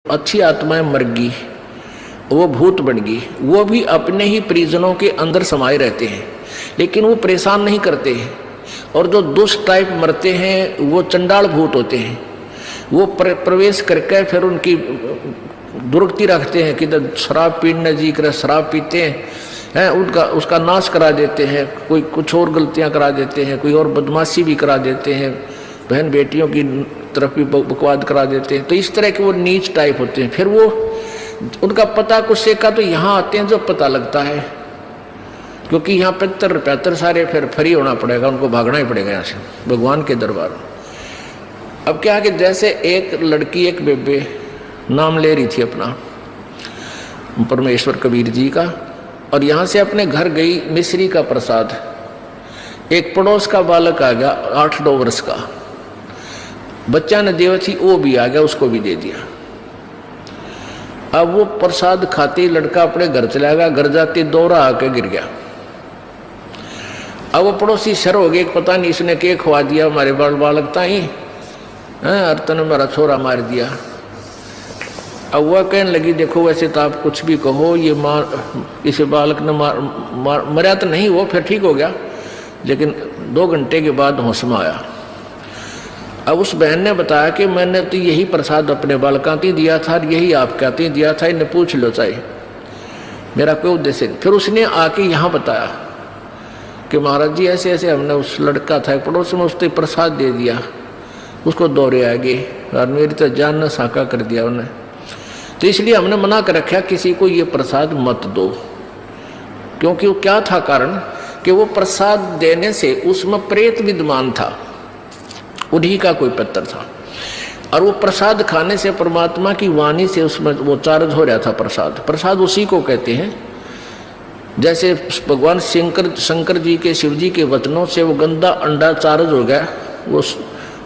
अच्छी आत्माएं मर गई, वो भूत बन गई, वो भी अपने ही परिजनों के अंदर समाये रहते हैं, लेकिन वो परेशान नहीं करते हैं। और जो दुष्ट टाइप मरते हैं वो चंडाल भूत होते हैं, वो प्रवेश करके फिर उनकी दुर्गति रखते हैं कि शराब पीने जी कर शराब पीते हैं, उनका उसका नाश करा देते हैं, कोई कुछ और गलतियां करा देते हैं, कोई और बदमाशी भी करा देते हैं, बहन बेटियों की तरफ भी बकवाद करा देते हैं। तो इस तरह के वो नीच टाइप होते हैं। फिर वो उनका पता कुछ से का तो यहाँ आते हैं जो पता लगता है, क्योंकि यहाँ 75 सारे फिर फ्री होना पड़ेगा, उनको भागना ही पड़ेगा यहाँ से भगवान के दरबार। अब क्या है कि जैसे एक लड़की एक बेबे नाम ले रही थी अपना परमेश्वर कबीर जी का, और यहाँ से अपने घर गई मिश्री का प्रसाद, एक पड़ोस का बालक आ गया 8-9 वर्ष का बच्चा ने देव थी, वो भी आ गया, उसको भी दे दिया। अब वो प्रसाद खाते लड़का अपने घर चला गया, घर जाते दौरा आके गिर गया। अब वो पड़ोसी शर हो गए, पता नहीं इसने क्या खवा दिया हमारे बालक था ही, अर्तन ने मेरा छोरा मार दिया। अब वह कहने लगी देखो वैसे तो आप कुछ भी कहो, ये इसे बालक ने मरा तो नहीं, वो फिर ठीक हो गया, लेकिन 2 घंटे के बाद होश में आया। अब उस बहन ने बताया कि मैंने तो यही प्रसाद अपने बालकों को दिया था, यही आप कहते दिया था, इन्हें पूछ लो चाहे मेरा कोई उद्देश्य। फिर उसने आके यहाँ बताया कि महाराज जी ऐसे ऐसे हमने उस लड़का था पड़ोस में, उसने प्रसाद दे दिया, उसको दौरे आ गए और मेरी तो जान न साका कर दिया उन्हें, तो इसलिए हमने मना कर रखा किसी को ये प्रसाद मत दो। क्योंकि वो क्या था कारण कि वो प्रसाद देने से उसमें प्रेत विद्यमान था, उन्हीं का कोई पत्थर था, और वो प्रसाद खाने से परमात्मा की वाणी से उसमें वो चार्ज हो रहा था। प्रसाद उसी को कहते हैं, जैसे भगवान शंकर जी के शिव जी के वचनों से वो गंदा अंडा चार्ज हो गया, वो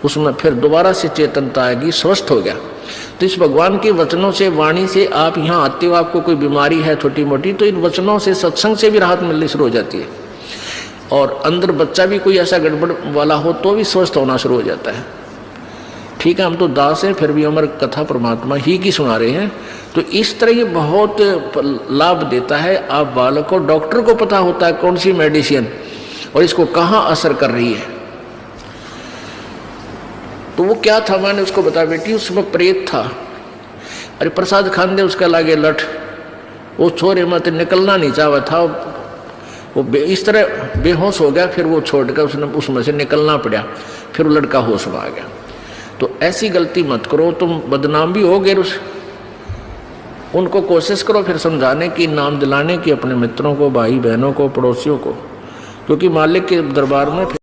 उसमें फिर दोबारा से चेतनता आएगी, स्वस्थ हो गया। तो इस भगवान के वचनों से वाणी से आप यहाँ आते हो, आपको कोई बीमारी है छोटी मोटी, तो इन वचनों से सत्संग से भी राहत मिलनी शुरू हो जाती है, और अंदर बच्चा भी कोई ऐसा गड़बड़ वाला हो तो भी स्वस्थ होना शुरू हो जाता है। ठीक है, हम तो दास हैं, फिर भी हमारी कथा परमात्मा ही की सुना रहे हैं। तो इस तरह ये बहुत लाभ देता है। आप बालक को, डॉक्टर को पता होता है कौन सी मेडिसिन और इसको कहाँ असर कर रही है। तो वो क्या था, मैंने उसको बताया बेटी उसमें प्रेत था, अरे प्रसाद खान दे उसका लागे लठ, वो छोरे मत निकलना नहीं चाहा था, वो इस तरह बेहोश हो गया, फिर वो छोड़कर उसने उसमें से निकलना पड़ा, फिर वो लड़का होश में आ गया। तो ऐसी गलती मत करो, तुम बदनाम भी हो गए। उनको कोशिश करो फिर समझाने की, नाम दिलाने की अपने मित्रों को, भाई बहनों को, पड़ोसियों को, क्योंकि मालिक के दरबार में